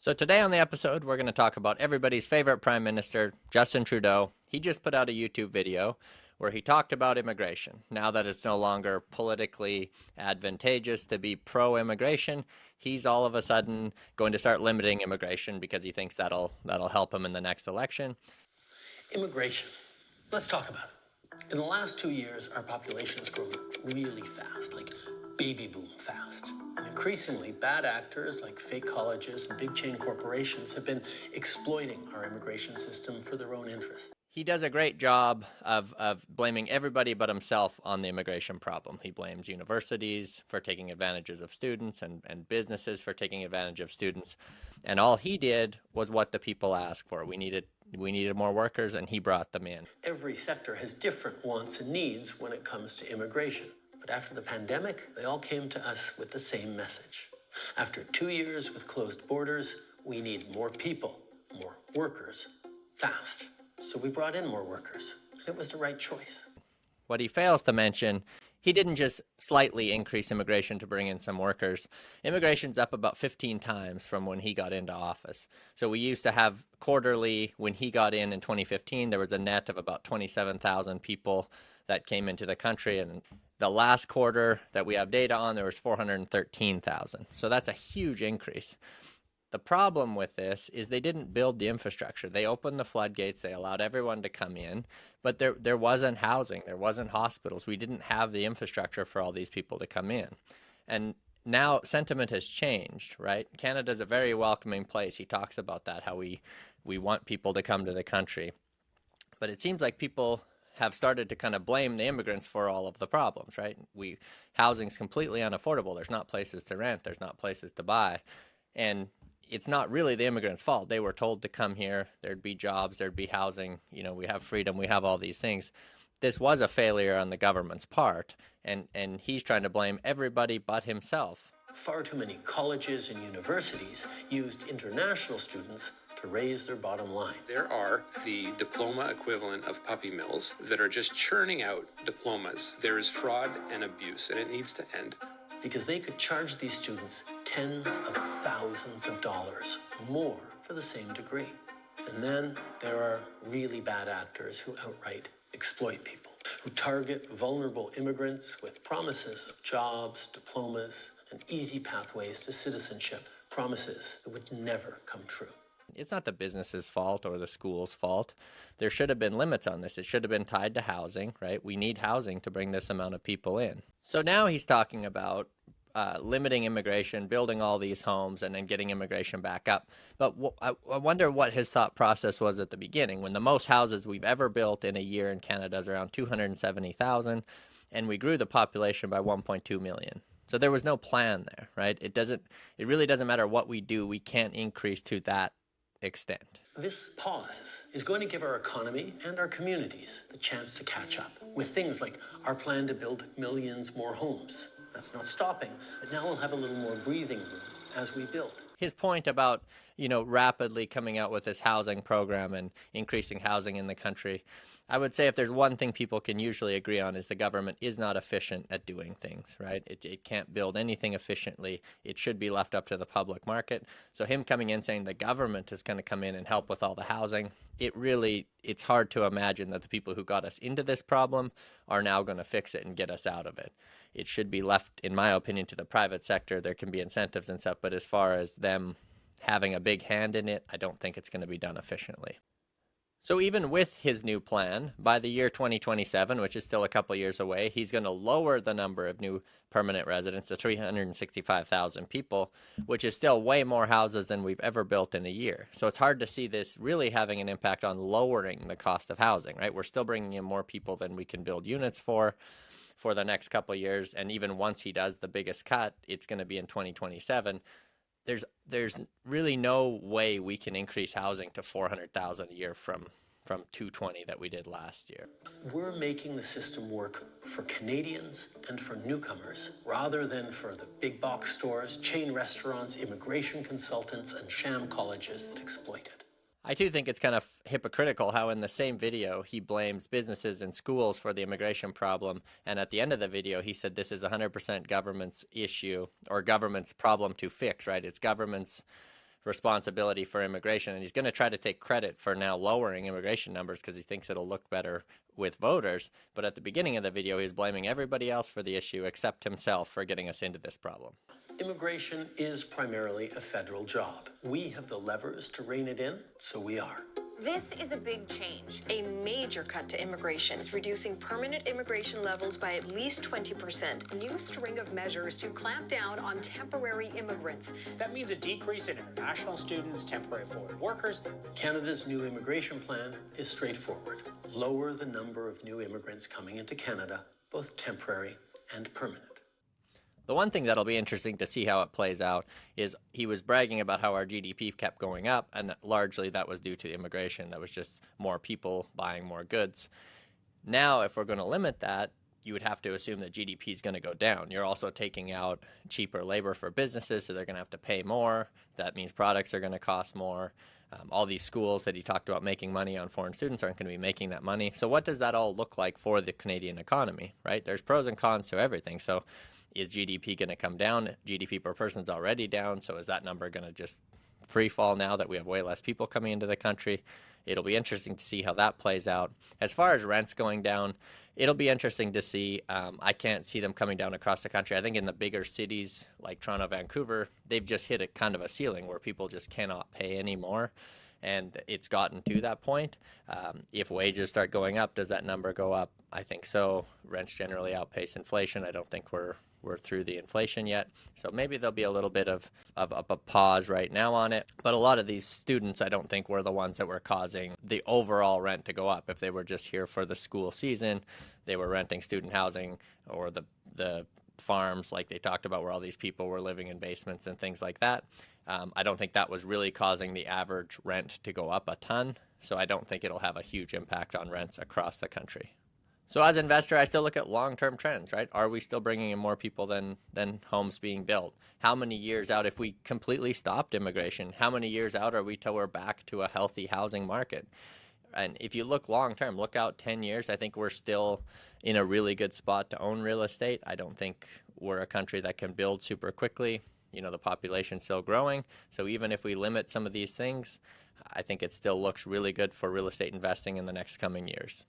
So today on the episode, we're going to talk about everybody's favorite Prime Minister, Justin Trudeau. He just put out a YouTube video where he talked about immigration. Now that it's no longer politically advantageous to be pro-immigration, he's all of a sudden going to start limiting immigration because he thinks that'll help him in the next election. Immigration. Let's talk about it. In the last 2 years, our population has grown really fast, like baby boom fast. And increasingly, bad actors like fake colleges and big chain corporations have been exploiting our immigration system for their own interests. He does a great job of blaming everybody but himself on the immigration problem. He blames universities for taking advantages of students and businesses for taking advantage of students. And all he did was what the people asked for. We needed more workers, and he brought them in. Every sector has different wants and needs when it comes to immigration. But after the pandemic, they all came to us with the same message. After 2 years with closed borders, we need more people, more workers, fast. So we brought in more workers, and it was the right choice. What he fails to mention, he didn't just slightly increase immigration to bring in some workers. Immigration's up about 15 times from when he got into office. So we used to have quarterly, when he got in 2015, there was a net of about 27,000 people that came into the country. And the last quarter that we have data on, there was 413,000. So that's a huge increase. The problem with this is they didn't build the infrastructure. They opened the floodgates. They allowed everyone to come in, but there wasn't housing. There wasn't hospitals. We didn't have the infrastructure for all these people to come in. And now sentiment has changed, right? Canada's a very welcoming place. He talks about that, how we want people to come to the country. But it seems like people have started to kind of blame the immigrants for all of the problems, right? Housing's completely unaffordable. There's not places to rent. There's not places to buy. And it's not really the immigrants' fault. They were told to come here. There'd be jobs. There'd be housing. You know, we have freedom. We have all these things. This was a failure on the government's part, and he's trying to blame everybody but himself. Far too many colleges and universities used international students to raise their bottom line. There are the diploma equivalent of puppy mills that are just churning out diplomas. There is fraud and abuse, and it needs to end. Because they could charge these students tens of thousands of dollars more for the same degree. And then there are really bad actors who outright exploit people, who target vulnerable immigrants with promises of jobs, diplomas, and easy pathways to citizenship, promises that would never come true. It's not the business's fault or the school's fault. There should have been limits on this. It should have been tied to housing, right? We need housing to bring this amount of people in. So now he's talking about limiting immigration, building all these homes, and then getting immigration back up. But I wonder what his thought process was at the beginning, when the most houses we've ever built in a year in Canada is around 270,000, and we grew the population by 1.2 million. So there was no plan there, right? It really doesn't matter what we do. We can't increase to that extent. This pause is going to give our economy and our communities the chance to catch up with things like our plan to build millions more homes. That's not stopping, but now we'll have a little more breathing room as we build. His point about, rapidly coming out with this housing program and increasing housing in the country, I would say if there's one thing people can usually agree on is the government is not efficient at doing things, right? It can't build anything efficiently. It should be left up to the public market. So him coming in saying the government is going to come in and help with all the housing, it's hard to imagine that the people who got us into this problem are now going to fix it and get us out of it. It should be left, in my opinion, to the private sector. There can be incentives and stuff, but as far as them having a big hand in it, I don't think it's going to be done efficiently. So even with his new plan, by the year 2027, which is still a couple years away, he's going to lower the number of new permanent residents to 365,000 people, which is still way more houses than we've ever built in a year. So it's hard to see this really having an impact on lowering the cost of housing, right? We're still bringing in more people than we can build units for the next couple of years. And even once he does the biggest cut, it's going to be in 2027. There's really no way we can increase housing to 400,000 a year from 220 that we did last year. We're making the system work for Canadians and for newcomers, rather than for the big box stores, chain restaurants, immigration consultants, and sham colleges that exploit it. I do think it's kind of hypocritical how in the same video he blames businesses and schools for the immigration problem, and at the end of the video he said this is 100% government's issue or government's problem to fix, right? It's government's responsibility for immigration, and he's going to try to take credit for now lowering immigration numbers because he thinks it'll look better with voters. But at the beginning of the video, he's blaming everybody else for the issue except himself for getting us into this problem. Immigration is primarily a federal job. We have the levers to rein it in, so we are. This is a big change, a major cut to immigration, reducing permanent immigration levels by at least 20%. A new string of measures to clamp down on temporary immigrants. That means a decrease in international students, temporary foreign workers. Canada's new immigration plan is straightforward. Lower the number of new immigrants coming into Canada, both temporary and permanent. The one thing that'll be interesting to see how it plays out is he was bragging about how our GDP kept going up, and largely that was due to immigration. That was just more people buying more goods. Now, if we're going to limit that, you would have to assume that GDP is going to go down. You're also taking out cheaper labor for businesses, so they're going to have to pay more. That means products are going to cost more. All these schools that he talked about making money on foreign students aren't going to be making that money. So what does that all look like for the Canadian economy, right? There's pros and cons to everything. So is GDP going to come down? GDP per person is already down, so is that number going to just free fall now that we have way less people coming into the country? It'll be interesting to see how that plays out. As far as rents going down, it'll be interesting to see. I can't see them coming down across the country. I think in the bigger cities like Toronto, Vancouver, they've just hit a kind of a ceiling where people just cannot pay anymore. And it's gotten to that point. If wages start going up, does that number go up? I think so. Rents generally outpace inflation. I don't think we're through the inflation yet. So maybe there'll be a little bit of a pause right now on it. But a lot of these students, I don't think were the ones that were causing the overall rent to go up. If they were just here for the school season, they were renting student housing, or the farms like they talked about where all these people were living in basements and things like that. I don't think that was really causing the average rent to go up a ton. So I don't think it'll have a huge impact on rents across the country. So as an investor, I still look at long-term trends, right? Are we still bringing in more people than homes being built? How many years out, if we completely stopped immigration, how many years out are we till we're back to a healthy housing market? And if you look long-term, look out 10 years, I think we're still in a really good spot to own real estate. I don't think we're a country that can build super quickly. You know, the population's still growing. So even if we limit some of these things, I think it still looks really good for real estate investing in the next coming years.